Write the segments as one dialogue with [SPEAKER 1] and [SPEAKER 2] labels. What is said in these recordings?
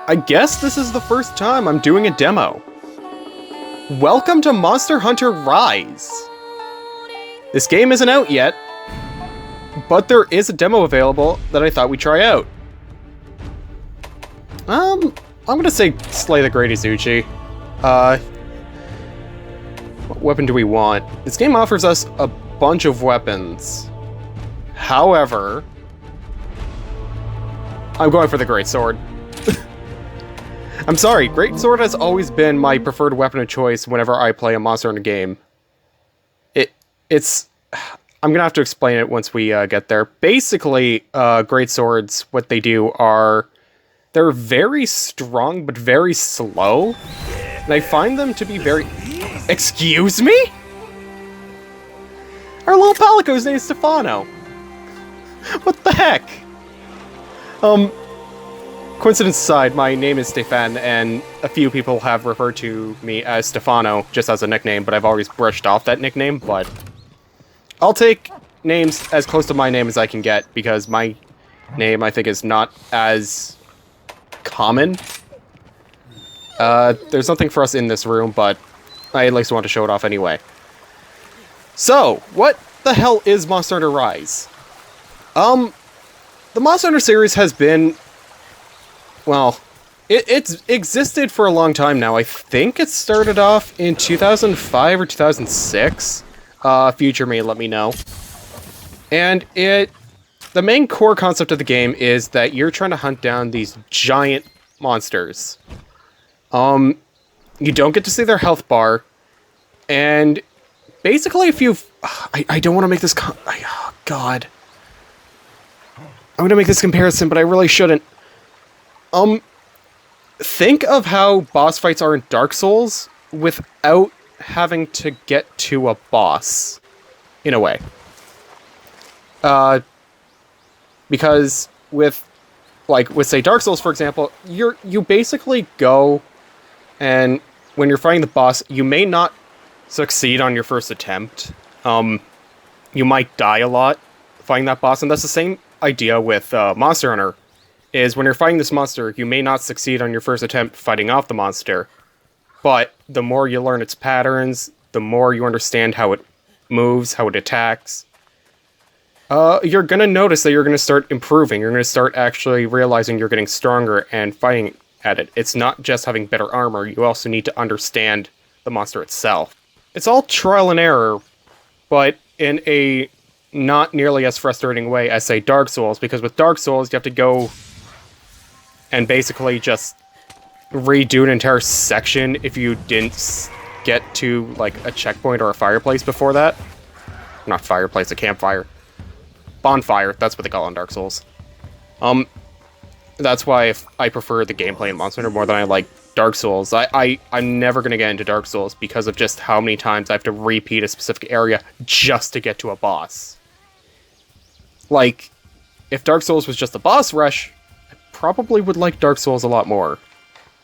[SPEAKER 1] I guess this is the first time I'm doing a demo. Welcome to Monster Hunter Rise! This game isn't out yet, but there is a demo available that I thought we'd try out. I'm gonna say Slay the Great Izuchi. What weapon do we want? This game offers us a bunch of weapons. However, I'm going for the Great Sword. I'm sorry, Great Sword has always been my preferred weapon of choice whenever I play a Monster Hunter game. I'm gonna have to explain it once we get there. Basically, Great Swords, what they do are... they're very strong, but very slow. And I find them to be very... Excuse me? Our little Palico's name is Stefano. What the heck? Coincidence aside, my name is Stefan, and a few people have referred to me as Stefano, just as a nickname, but I've always brushed off that nickname, but... I'll take names as close to my name as I can get, because my name, I think, is not as common. There's nothing for us in this room, but I at least want to show it off anyway. So, what the hell is Monster Hunter Rise? The Monster Hunter series has been... well, it's existed for a long time now. I think it started off in 2005 or 2006. Future me, let me know. And the main core concept of the game is that you're trying to hunt down these giant monsters. You don't get to see their health bar, and basically if you've... I don't want to make this... oh, God. I'm gonna make this comparison, but I really shouldn't. Think of how boss fights are in Dark Souls without having to get to a boss, in a way. Because with say Dark Souls, for example, you basically go, and when you're fighting the boss, you may not succeed on your first attempt. You might die a lot fighting that boss, and that's the same idea with Monster Hunter, is when you're fighting this monster, you may not succeed on your first attempt fighting off the monster, but the more you learn its patterns, the more you understand how it moves, how it attacks, you're gonna notice that you're gonna start improving. You're gonna start actually realizing you're getting stronger and fighting at it. It's not just having better armor, you also need to understand the monster itself. It's all trial and error, but in a not nearly as frustrating way as, say, Dark Souls, because with Dark Souls, you have to go and basically just redo an entire section if you didn't get to, like, a checkpoint or a fireplace before that. Not fireplace, a campfire. Bonfire, that's what they call it in Dark Souls. That's why I prefer the gameplay in Monster Hunter more than I like Dark Souls. I'm never gonna get into Dark Souls because of just how many times I have to repeat a specific area just to get to a boss. Like, if Dark Souls was just a boss rush, I probably would like Dark Souls a lot more.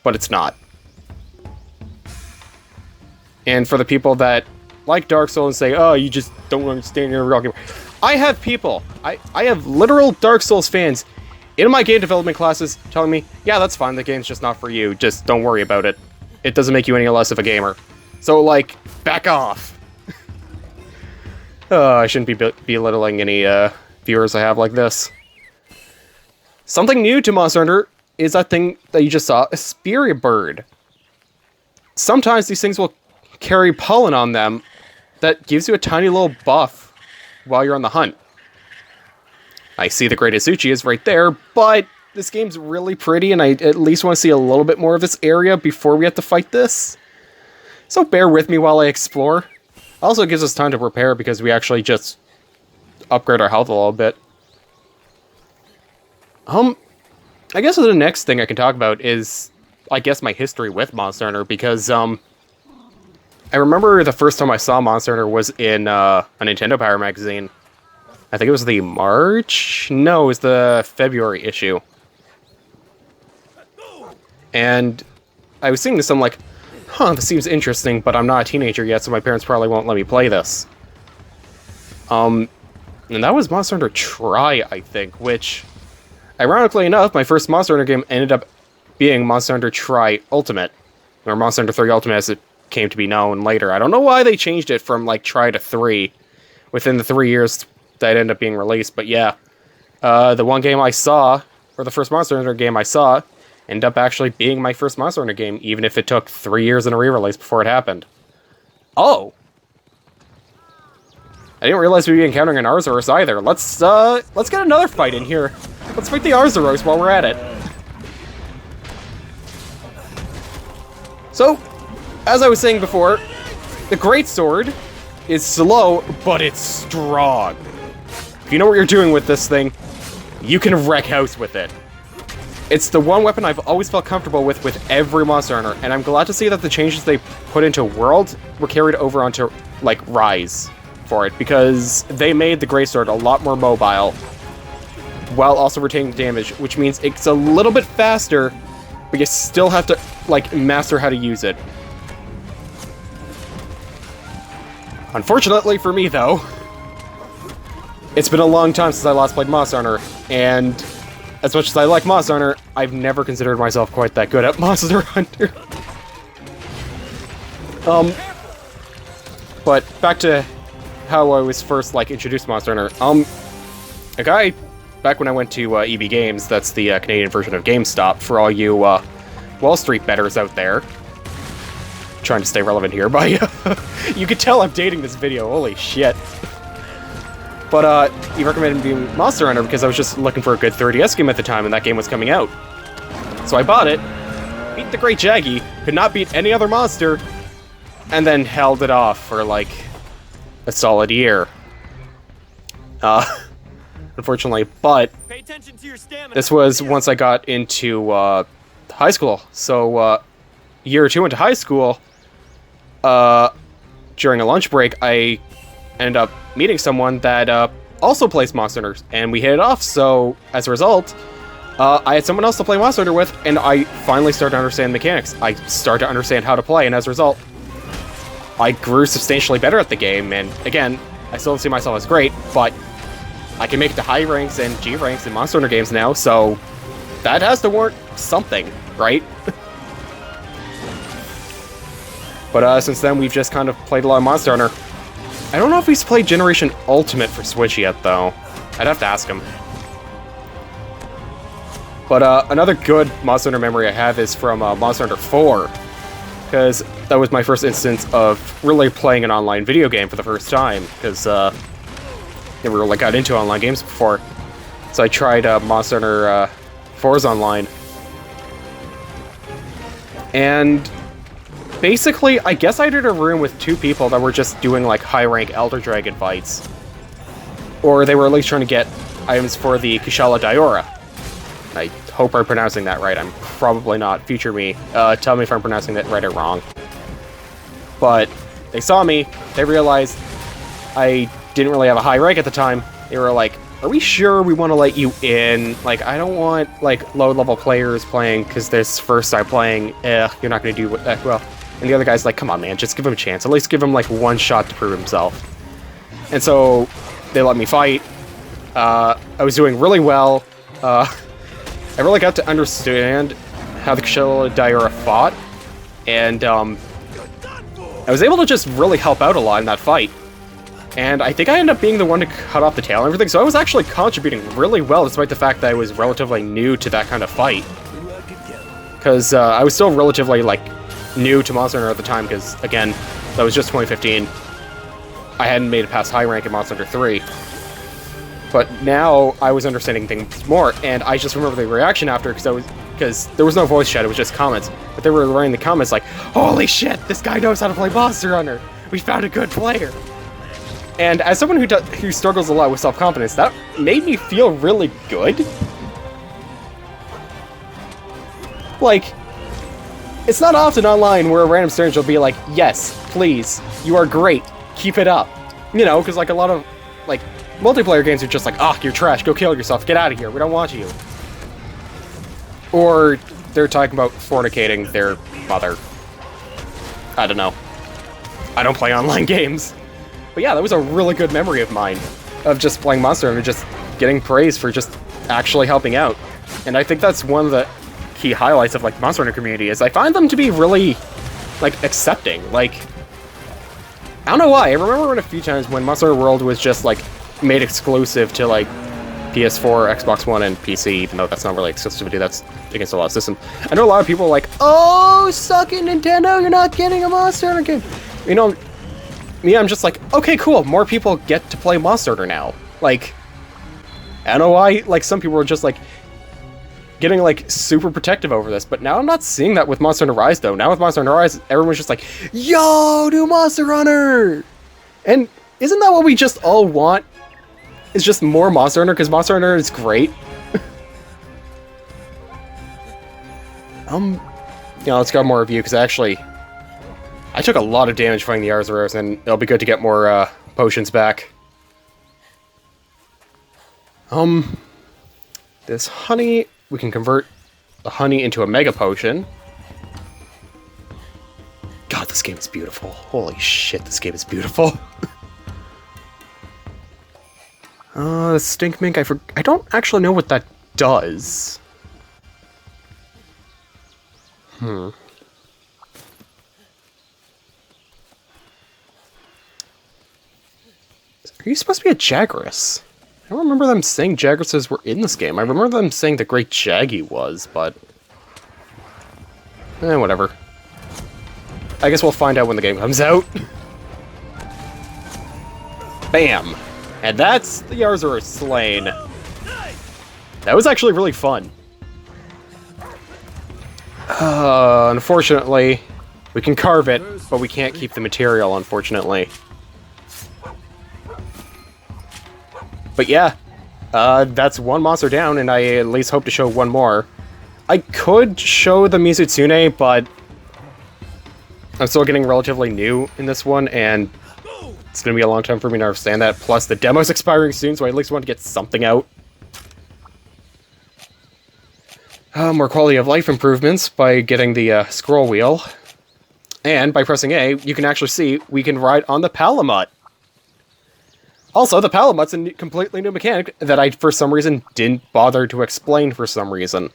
[SPEAKER 1] But it's not. And for the people that like Dark Souls and say, oh, you just don't understand your real game. I have people, I have literal Dark Souls fans in my game development classes telling me, yeah, that's fine, the game's just not for you, just don't worry about it. It doesn't make you any less of a gamer. So, like, back off. I shouldn't be belittling any viewers I have like this. Something new to Monster Hunter is that thing that you just saw, a Spirit Bird. Sometimes these things will carry pollen on them that gives you a tiny little buff while you're on the hunt. I see the Great Izuchi is right there, but this game's really pretty, and I at least want to see a little bit more of this area before we have to fight this. So bear with me while I explore. Also, it gives us time to prepare because we actually just upgrade our health a little bit. I guess the next thing I can talk about is, I guess, my history with Monster Hunter, because, I remember the first time I saw Monster Hunter was in, a Nintendo Power magazine. I think it was the March? No, it was the February issue. And I was seeing this, I'm like, huh, this seems interesting, but I'm not a teenager yet, so my parents probably won't let me play this. And that was Monster Hunter Tri, I think, which, ironically enough, my first Monster Hunter game ended up being Monster Hunter Tri Ultimate, or Monster Hunter 3 Ultimate as it came to be known later. I don't know why they changed it from, like, Tri to 3 within the 3 years that ended up being released, but yeah. The one game I saw, or the first Monster Hunter game I saw, ended up actually being my first Monster Hunter game, even if it took 3 years in a re-release before it happened. Oh! I didn't realize we'd be encountering an Arzuros either. Let's get another fight in here. Let's fight the Arzuros while we're at it. So, as I was saying before, the Greatsword is slow, but it's strong. If you know what you're doing with this thing, you can wreck house with it. It's the one weapon I've always felt comfortable with every Monster Hunter, and I'm glad to see that the changes they put into World were carried over onto, like, Rise for it, because they made the Greatsword a lot more mobile, while also retaining damage, which means it's a little bit faster, but you still have to, like, master how to use it. Unfortunately for me, though, it's been a long time since I last played Monster Hunter, and as much as I like Monster Hunter, I've never considered myself quite that good at Monster Hunter. But back to how I was first, like, introduced to Monster Hunter. A guy, back when I went to EB Games, that's the Canadian version of GameStop, for all you Wall Street bettors out there. Trying to stay relevant here, but you can tell I'm dating this video, holy shit. But he recommended me Monster Hunter because I was just looking for a good 3DS game at the time, and that game was coming out. So I bought it, beat the Great Jaggy, could not beat any other monster, and then held it off for, like, a solid year. Unfortunately, but
[SPEAKER 2] Pay attention to your stamina.
[SPEAKER 1] This was once I got into high school. So a year or two into high school, during a lunch break, I ended up meeting someone that also plays Monster Hunter, and we hit it off. So as a result, I had someone else to play Monster Hunter with, and I finally started to understand the mechanics. I started to understand how to play, and as a result, I grew substantially better at the game. And again, I still don't see myself as great, but I can make it to high ranks and G ranks in Monster Hunter games now, so that has to warrant something, right? But since then, we've just kind of played a lot of Monster Hunter. I don't know if he's played Generation Ultimate for Switch yet, though. I'd have to ask him. But another good Monster Hunter memory I have is from Monster Hunter 4, because that was my first instance of really playing an online video game for the first time, because never really got into online games before. So I tried Monster Hunter 4's online. And basically, I guess I did a room with two people that were just doing, like, high-rank Elder Dragon fights. Or they were at least trying to get items for the Kushala Daora. I hope I'm pronouncing that right. I'm probably not. Future me. Tell me if I'm pronouncing that right or wrong. But they saw me. They realized I didn't really have a high rank at the time. They were like, are we sure we want to let you in? Like, I don't want, like, low-level players playing, because this first time playing, you're not going to do that well. And the other guy's like, come on, man, just give him a chance. At least give him, like, one shot to prove himself. And so they let me fight. I was doing really well. I really got to understand how the Kushala Daora fought. And I was able to just really help out a lot in that fight. And I think I ended up being the one to cut off the tail and everything, so I was actually contributing really well, despite the fact that I was relatively new to that kind of fight. Because I was still relatively, like, new to Monster Hunter at the time, because, again, that was just 2015. I hadn't made it past high rank in Monster Hunter 3. But now I was understanding things more, and I just remember the reaction after, because there was no voice chat, it was just comments. But they were writing the comments like, holy shit, this guy knows how to play Monster Hunter! We found a good player! And as someone who struggles a lot with self-confidence, that made me feel really good. Like, it's not often online where a random stranger will be like, yes, please, you are great, keep it up. You know, because like a lot of, like, multiplayer games are just like, oh, you're trash, go kill yourself, get out of here, we don't want you. Or they're talking about fornicating their mother. I don't know. I don't play online games. But yeah, that was a really good memory of mine, of just playing Monster Hunter, just getting praise for just actually helping out. And I think that's one of the key highlights of like the Monster Hunter community is I find them to be really like accepting. Like, I don't know why. I remember a few times when Monster Hunter World was just like made exclusive to like PS4, Xbox One, and PC, even though that's not really exclusivity, that's against a lot of systems. I know a lot of people are like, oh, suck it, Nintendo, you're not getting a Monster Hunter game. You know, me, I'm just like, okay, cool, more people get to play Monster Hunter now. Like, I don't know why, like, some people were just like, getting like super protective over this, but now I'm not seeing that with Monster Hunter Rise, though. Now with Monster Hunter Rise, everyone's just like, yo, do Monster Hunter! And isn't that what we just all want? It's just more Monster Hunter, because Monster Hunter is great. Let's grab more review, because actually, I took a lot of damage fighting the Arzuros, and it'll be good to get more potions back. This honey, we can convert the honey into a mega potion. God, this game is beautiful. Holy shit, this game is beautiful. The Stink Mink, I don't actually know what that does. Are you supposed to be a Jagras? I don't remember them saying Jagrases were in this game. I remember them saying the Great Jaggy was, but... whatever. I guess we'll find out when the game comes out. Bam! And that's the Arzuros slain. That was actually really fun. Unfortunately, we can carve it, but we can't keep the material, unfortunately. But yeah, that's one monster down, and I at least hope to show one more. I could show the Mizutsune, but I'm still getting relatively new in this one, and it's going to be a long time for me to understand that. Plus, the demo's expiring soon, so I at least want to get something out. More quality of life improvements by getting the scroll wheel. And by pressing A, you can actually see we can ride on the Palamut. Also, the Palamut's a completely new mechanic that I, for some reason, didn't bother to explain for some reason.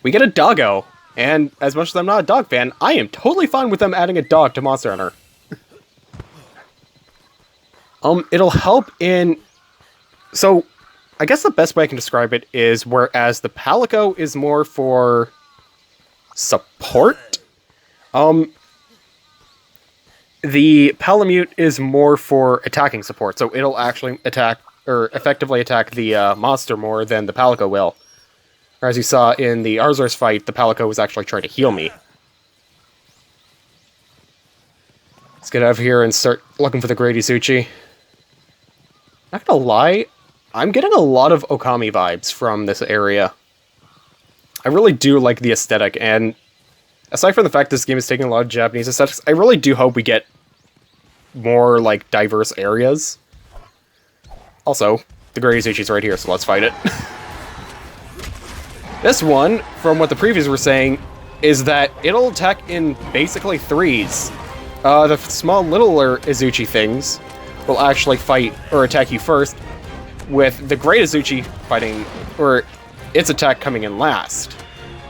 [SPEAKER 1] We get a doggo, and as much as I'm not a dog fan, I am totally fine with them adding a dog to Monster Hunter. It'll help in... So, I guess the best way I can describe it is, whereas the Palico is more for support, the Palamute is more for attacking support, so it'll actually attack, or effectively attack the monster more than the Palico will. Or as you saw in the Arzuros fight, the Palico was actually trying to heal me. Let's get out of here and start looking for the Great Izuchi. Not gonna lie, I'm getting a lot of Okami vibes from this area. I really do like the aesthetic, and aside from the fact this game is taking a lot of Japanese aesthetics, I really do hope we get more, like, diverse areas. Also, the Great Izuchi's right here, so let's fight it. This one, from what the previews were saying, is that it'll attack in basically threes. The small, littler Izuchi things will actually fight, or attack you first, with the Great Izuchi fighting, or its attack coming in last.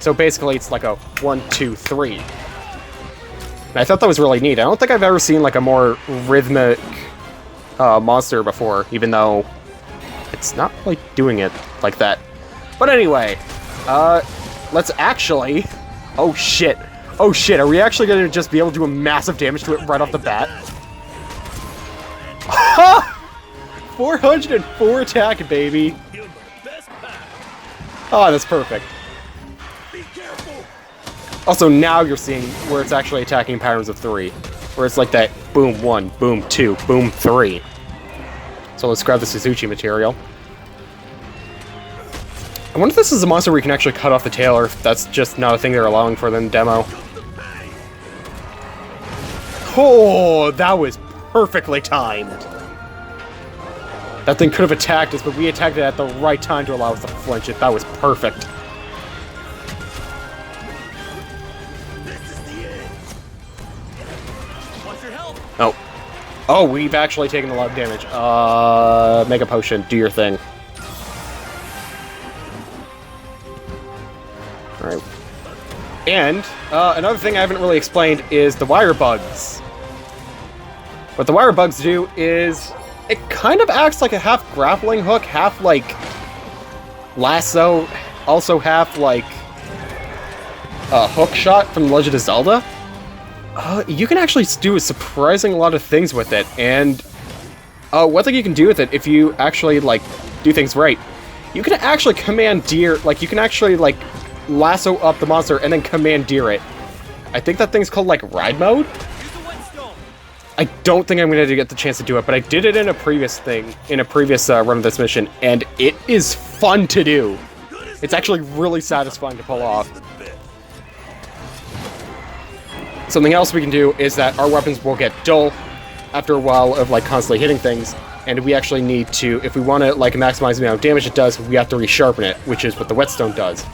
[SPEAKER 1] So basically it's like a 1, 2, 3. And I thought that was really neat. I don't think I've ever seen like a more rhythmic monster before, even though it's not really doing it like that. But anyway, let's actually... Oh shit. Oh shit, are we actually gonna just be able to do a massive damage to it right off the bat? 404 attack, baby! Oh, that's perfect. Also, now you're seeing where it's actually attacking patterns of 3. Where it's like that boom 1, boom 2, boom 3. So let's grab the Suzuki material. I wonder if this is a monster where you can actually cut off the tail, or if that's just not a thing they're allowing for the demo. Oh, that was perfectly timed! That thing could have attacked us, but we attacked it at the right time to allow us to flinch it. That was perfect. Oh. Oh, we've actually taken a lot of damage. Mega Potion, do your thing. Alright. And, another thing I haven't really explained is the wire bugs. What the wire bugs do is, it kind of acts like a half grappling hook, half like lasso, also half like a hook shot from Legend of Zelda. You can actually do a surprising lot of things with it, and one thing you can do with it, if you actually, like, do things right, you can actually commandeer, like, you can actually, like, lasso up the monster and then commandeer it. I think that thing's called, like, ride mode? I don't think I'm going to get the chance to do it, but I did it in a previous thing, in a previous run of this mission, and it is fun to do. It's actually really satisfying to pull off. Something else we can do is that our weapons will get dull after a while of, like, constantly hitting things, and we actually need to, if we want to, like, maximize the amount of damage it does, we have to resharpen it, which is what the whetstone does.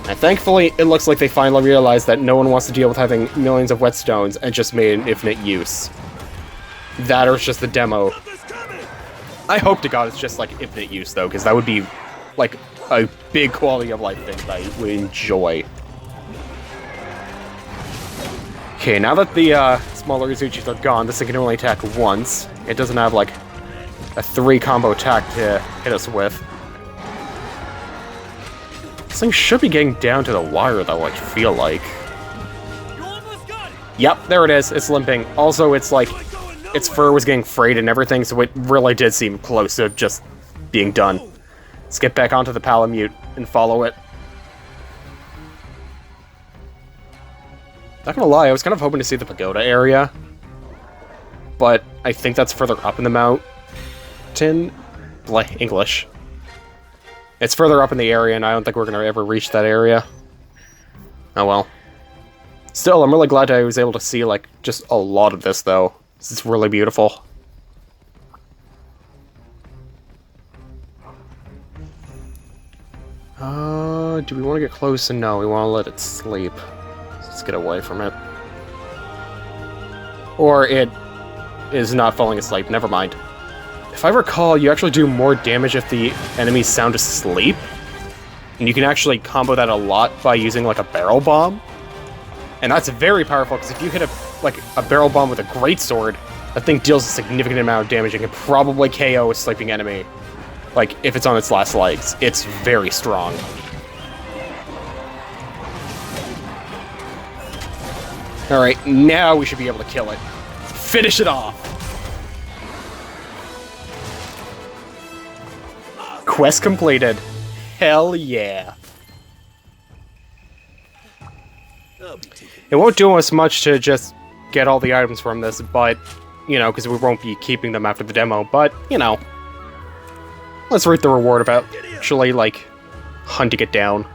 [SPEAKER 1] And thankfully, it looks like they finally realized that no one wants to deal with having millions of whetstones and just made an infinite use. That or it's just the demo. I hope to God it's just, like, infinite use, though, because that would be, like, a big quality of life thing that I would enjoy. Okay, now that the smaller Izuchis are gone, this thing can only attack once. It doesn't have, like, a 3-combo attack to hit us with. This thing should be getting down to the wire, though, I feel like. Yep, there it is. It's limping. Also, it's like, its fur was getting frayed and everything, so it really did seem close to just being done. Let's get back onto the Palamute and follow it. Not gonna lie, I was kind of hoping to see the pagoda area, but I think that's further up in the mountain. English. It's further up in the area, and I don't think we're gonna ever reach that area. Oh well. Still, I'm really glad I was able to see, like, just a lot of this, though. This is really beautiful. Do we want to get close? No, we want to let it sleep. Let's get away from it. Or it is not falling asleep. Never mind. If I recall, you actually do more damage if the enemies sound asleep. And you can actually combo that a lot by using, like, a barrel bomb. And that's very powerful, because if you hit a barrel bomb with a greatsword, that thing deals a significant amount of damage and can probably KO a sleeping enemy. Like, if it's on its last legs. It's very strong. Alright, now we should be able to kill it. Finish it off! Quest completed. Hell yeah. It won't do us much to just get all the items from this, but, you know, because we won't be keeping them after the demo, but, you know. Let's reap the reward about actually, like, hunting it down.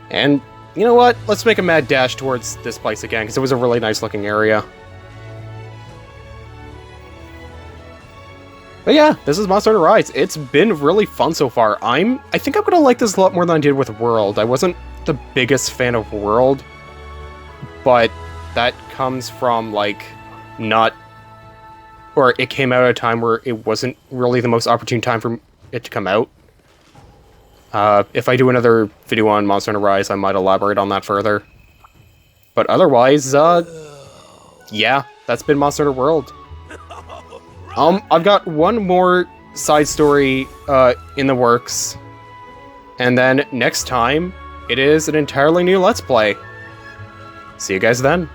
[SPEAKER 1] And, you know what? Let's make a mad dash towards this place again, because it was a really nice looking area. But yeah, this is Monster Hunter Rise. It's been really fun so far. I think I'm gonna like this a lot more than I did with World. I wasn't the biggest fan of World, but that comes from, like, not... Or it came out at a time where it wasn't really the most opportune time for it to come out. If I do another video on Monster Hunter Rise, I might elaborate on that further. But otherwise, yeah, that's been Monster Hunter World. I've got one more side story, in the works. And then, next time, it is an entirely new Let's Play. See you guys then.